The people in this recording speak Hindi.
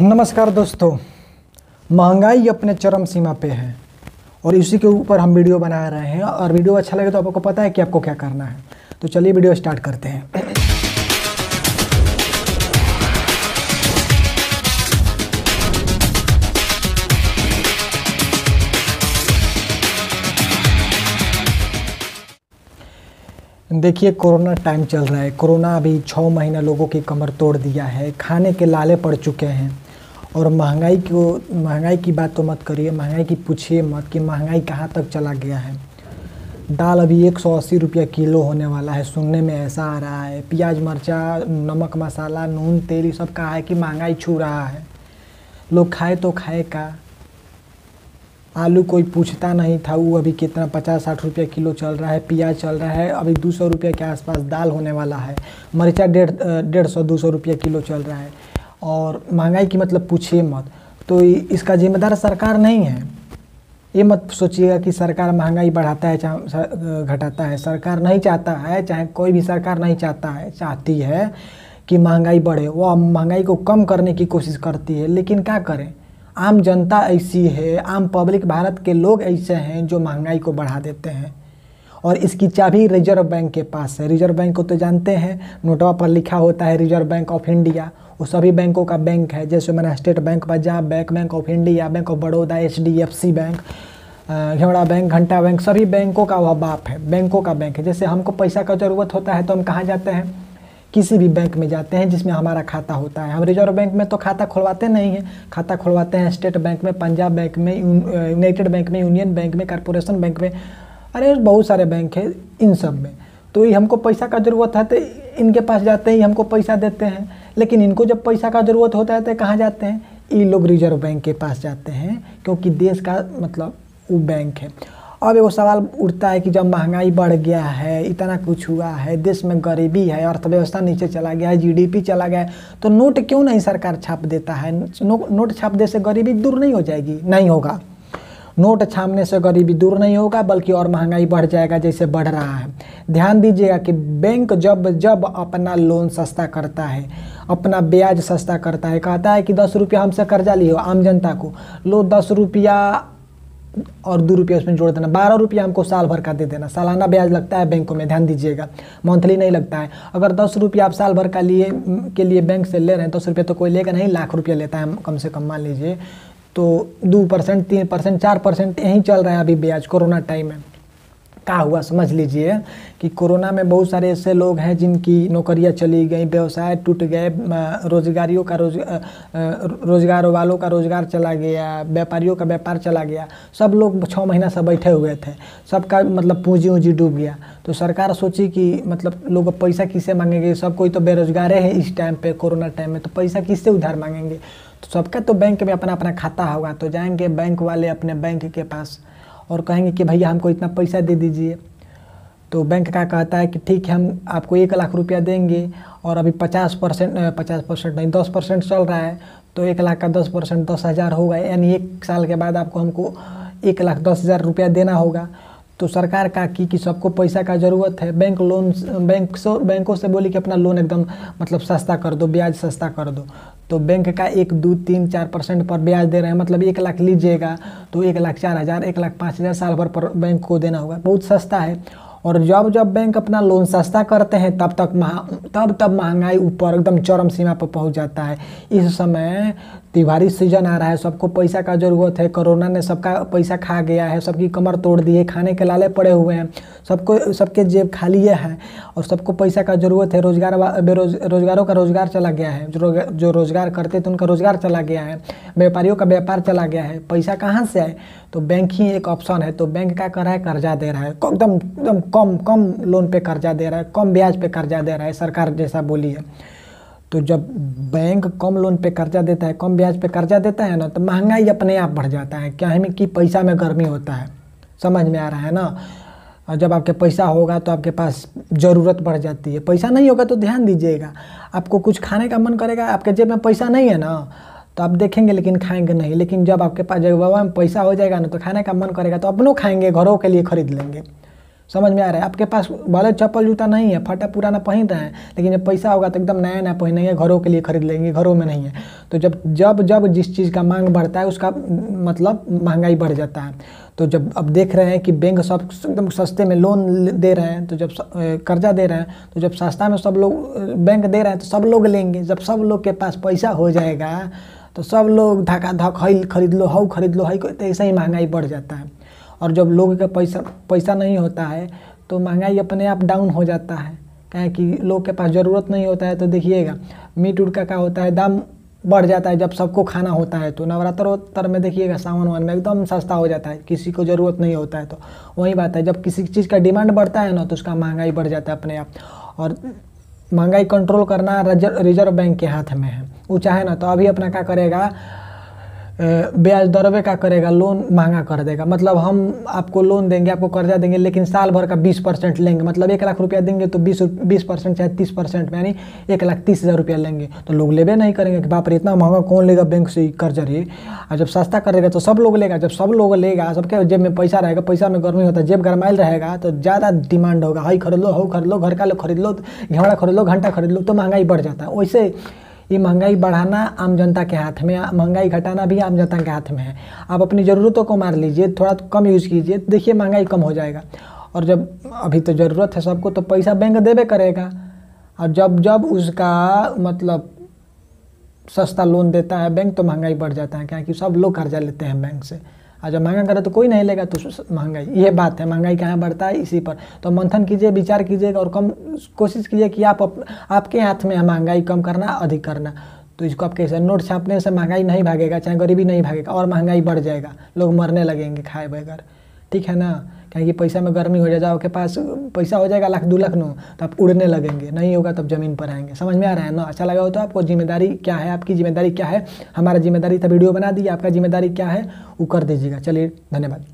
नमस्कार दोस्तों। महंगाई अपने चरम सीमा पे है और इसी के ऊपर हम वीडियो बना रहे हैं। और वीडियो अच्छा लगे तो आपको पता है कि आपको क्या करना है। तो चलिए वीडियो स्टार्ट करते हैं। देखिए, कोरोना टाइम चल रहा है। कोरोना अभी 6 महीना लोगों की कमर तोड़ दिया है, खाने के लाले पड़ चुके हैं। और महंगाई की बात तो मत करिए, महंगाई की पूछिए मत कि महंगाई कहाँ तक चला गया है। दाल अभी 180 रुपया किलो होने वाला है, सुनने में ऐसा आ रहा है। प्याज मर्चा, नमक मसाला, नून तेल, ये सब कहा है कि महंगाई छू रहा है। लोग खाए तो खाए का। आलू कोई पूछता नहीं था, वो अभी कितना 50-60 रुपया किलो चल रहा है। प्याज चल रहा है अभी 200 रुपये के आसपास दाल होने वाला है। मर्चा 150-200 रुपया किलो चल रहा है। और महंगाई की मतलब पूछिए मत। तो इसका जिम्मेदार सरकार नहीं है। ये मत सोचिएगा कि सरकार महंगाई बढ़ाता है चाहे घटाता है। सरकार नहीं चाहता है, चाहे कोई भी सरकार नहीं चाहती है कि महंगाई बढ़े। वो महंगाई को कम करने की कोशिश करती है, लेकिन क्या करें, आम जनता ऐसी है, आम पब्लिक, भारत के लोग ऐसे हैं जो महंगाई को बढ़ा देते हैं। और इसकी चाबी रिजर्व बैंक के पास है। रिजर्व बैंक को तो जानते हैं, नोटवा पर लिखा होता है रिजर्व बैंक ऑफ इंडिया। वो सभी बैंकों का बैंक है, जैसे मैंने State Bank, Punjab Bank, Bank of India, Bank of Baroda, HDFC bank, घेवड़ा बैंक, घंटा बैंक, सभी बैंकों का वह बाप है, बैंकों का बैंक है। जैसे हमको पैसा का ज़रूरत होता है तो हम कहाँ जाते हैं? किसी भी बैंक में जाते हैं जिसमें हमारा खाता होता है। हम रिजर्व बैंक में तो खाता खुलवाते नहीं हैं, खाता खुलवाते हैं स्टेट बैंक में, पंजाब बैंक में, यूनाइटेड बैंक में, यूनियन बैंक में, कॉरपोरेशन बैंक में, अरे बहुत सारे बैंक हैं इन सब में। तो ये हमको पैसा का ज़रूरत है तो इनके पास जाते हैं, हमको पैसा देते हैं। लेकिन इनको जब पैसा का ज़रूरत होता है तो कहाँ जाते हैं? ये लोग रिजर्व बैंक के पास जाते हैं, क्योंकि देश का मतलब वो बैंक है। अब वो सवाल उठता है कि जब महंगाई बढ़ गया है, इतना कुछ हुआ है, देश में गरीबी है, अर्थव्यवस्था नीचे चला गया है, GDP चला गया है, तो नोट क्यों नहीं सरकार छाप देता है? नोट छापने से गरीबी दूर नहीं हो जाएगी? नहीं होगा। नोट छापने से गरीबी दूर नहीं होगा, बल्कि और महंगाई बढ़ जाएगा, जैसे बढ़ रहा है। ध्यान दीजिएगा कि बैंक जब अपना लोन सस्ता करता है, अपना ब्याज सस्ता करता है, कहता है कि 10 रुपया हमसे कर्जा लियो, आम जनता को लो 10 रुपया और 2 रुपया उसमें जोड़ देना, 12 रुपया हमको साल भर का दे देना। सालाना ब्याज लगता है बैंकों में, ध्यान दीजिएगा, मंथली नहीं लगता है। अगर 10 रुपया आप साल भर के लिए बैंक से ले रहे हैं, 10 रुपया तो कोई लेगा नहीं, लाख रुपया लेता है कम से कम, मान लीजिए। तो 2%, 3%, 4% यहीं चल रहा है अभी ब्याज। कोरोना टाइम में क्या हुआ समझ लीजिए कि कोरोना में बहुत सारे ऐसे लोग हैं जिनकी नौकरियां चली गई, व्यवसाय टूट गए, रोजगार वालों का रोजगार चला गया, व्यापारियों का व्यापार चला गया। सब लोग 6 महीना से बैठे हुए थे, सबका मतलब पूंजी ऊंजी डूब गया। तो सरकार सोची कि मतलब लोग पैसा किससे मांगेंगे? सब कोई तो बेरोजगार है इस टाइम पे, कोरोना टाइम में, तो पैसा किससे उधार मांगेंगे? तो सबका तो बैंक में अपना अपना खाता होगा, तो जाएंगे बैंक वाले अपने बैंक के पास और कहेंगे कि भैया हमको इतना पैसा दे दीजिए। तो बैंक का कहता है कि ठीक है, हम आपको 1 लाख रुपया देंगे। और अभी 50% नहीं 10% चल रहा है, तो 1 लाख का 10% 10,000 होगा, यानी 1 साल के बाद आपको हमको 1,10,000 रुपया देना होगा। तो सरकार का कि सबको पैसा का ज़रूरत है, बैंकों से बोली कि अपना लोन एकदम मतलब सस्ता कर दो, ब्याज सस्ता कर दो। तो बैंक का 1, 2, 3, 4% पर ब्याज दे रहे हैं। मतलब 1 लाख लीजिएगा तो 1,04,000, 1,05,000 साल भर पर बैंक को देना होगा, बहुत सस्ता है। और जब बैंक अपना लोन सस्ता करते हैं तब महंगाई ऊपर एकदम चरम सीमा पर पहुंच जाता है। इस समय त्योहारी सीजन आ रहा है, सबको पैसा का ज़रूरत है। कोरोना ने सबका पैसा खा गया है, सबकी कमर तोड़ दी है, खाने के लाले पड़े हुए हैं, सबके जेब खाली है और सबको पैसा का ज़रूरत है। रोजगारों का रोजगार चला गया है, जो रोजगार करते थे उनका रोजगार चला गया है, व्यापारियों का व्यापार चला गया है। पैसा कहाँ से आए? तो बैंक ही एक ऑप्शन है। तो बैंक क्या कर रहा है? कर्जा दे रहा है, एकदम कम लोन पे कर्जा दे रहा है, कम ब्याज पे कर्जा दे रहा है, सरकार जैसा बोली है। तो जब बैंक कम लोन पे कर्जा देता है, कम ब्याज पे कर्जा देता है ना, तो महंगाई अपने आप बढ़ जाता है। क्या है कि पैसा में गर्मी होता है, समझ में आ रहा है ना। और जब आपके पैसा होगा तो आपके पास ज़रूरत बढ़ जाती है। पैसा नहीं होगा तो ध्यान दीजिएगा, आपको कुछ खाने का मन करेगा, आपके जेब में पैसा नहीं है ना, तो आप देखेंगे लेकिन खाएंगे नहीं। लेकिन जब आपके पास जब में पैसा हो जाएगा ना, तो खाने का मन करेगा तो अपनों खाएंगे, घरों के लिए खरीद लेंगे। समझ में आ रहा है? आपके पास भले चप्पल जूता नहीं है, फटा पुराना पहन रहे हैं, लेकिन जब पैसा होगा तो एकदम नया नया पहनेंगे, घरों के लिए खरीद लेंगे, घरों में नहीं है। तो जब जब जब जिस चीज़ का मांग बढ़ता है उसका मतलब महंगाई बढ़ जाता है। तो जब अब देख रहे हैं कि बैंक सब एकदम सस्ते में लोन दे रहे हैं, तो जब कर्जा दे रहे हैं, तो जब सस्ता में सब लोग बैंक दे रहे हैं तो सब लोग लेंगे। जब सब लोग के पास पैसा हो जाएगा तो सब लोग धका धक हई खरीद लो, हऊ खरीद लो, हई, तो ऐसे ही महंगाई बढ़ जाता है। और जब लोगों का पैसा नहीं होता है तो महंगाई अपने आप डाउन हो जाता है, क्या कि लोग के पास ज़रूरत नहीं होता है। तो देखिएगा मीट उट का क्या होता है, दाम बढ़ जाता है जब सबको खाना होता है। तो नवरात्र में देखिएगा सावन वान में एकदम सस्ता हो जाता है, किसी को ज़रूरत नहीं होता है। तो वही बात है, जब किसी चीज़ का डिमांड बढ़ता है ना तो उसका महंगाई बढ़ जाता है अपने आप। और महंगाई कंट्रोल करना रिजर्व बैंक के हाथ में है। वो चाहे ना तो अभी अपना क्या करेगा, ब्याज दरवे का करेगा, लोन महंगा कर देगा। मतलब हम आपको लोन देंगे, आपको कर्जा देंगे, लेकिन साल भर का 20% लेंगे। मतलब 1 लाख रुपया देंगे तो 20% चाहे 30% में, यानी 1,30,000 रुपया लेंगे। तो लोग लेबे नहीं करेंगे कि बाप रे इतना महंगा कौन लेगा बैंक से कर्जा रे। और जब सस्ता करेगा तो सब लोग लेगा। जब सब लोग लेगा, सबके जेब में पैसा रहेगा, पैसा में गर्मी होता है, जेब गरमाइल रहेगा तो ज़्यादा डिमांड होगा, हई खरीद लो, हऊ खरीद लो, घर का लोग खरीद लो, घेवड़ा खरीद लो, घंटा खरीद लो, तो महंगाई बढ़ जाता है। वैसे ये महंगाई बढ़ाना आम जनता के हाथ में, महंगाई घटाना भी आम जनता के हाथ में है। आप अपनी ज़रूरतों को मार लीजिए, थोड़ा कम यूज़ कीजिए, देखिए महंगाई कम हो जाएगा। और जब अभी तो ज़रूरत है सबको तो पैसा बैंक देवे करेगा। और जब जब उसका मतलब सस्ता लोन देता है बैंक तो महंगाई बढ़ जाता है, क्योंकि सब लोग कर्जा लेते हैं बैंक से। और जब महंगा करे तो कोई नहीं लेगा तो महंगाई, ये बात है। महंगाई कहाँ बढ़ता है इसी पर। तो मंथन कीजिए, विचार कीजिएगा और कम कोशिश कीजिए कि आपके हाथ में है महंगाई कम करना, अधिक करना। तो इसको आप कैसे, नोट छापने से महंगाई नहीं भागेगा, चाहे गरीबी नहीं भागेगा, और महंगाई बढ़ जाएगा, लोग मरने लगेंगे खाए बगैर। ठीक है ना? क्योंकि पैसा में गर्मी हो जाएगा, आपके पास पैसा हो जाएगा 1,00,000 2,00,000 नो, तो आप उड़ने लगेंगे, नहीं होगा तब ज़मीन पर आएंगे। समझ में आ रहा है ना? अच्छा लगा हो तो आपको जिम्मेदारी क्या है, आपकी जिम्मेदारी क्या है, हमारा जिम्मेदारी था वीडियो बना दी, आपका जिम्मेदारी क्या है वो कर दीजिएगा। चलिए धन्यवाद।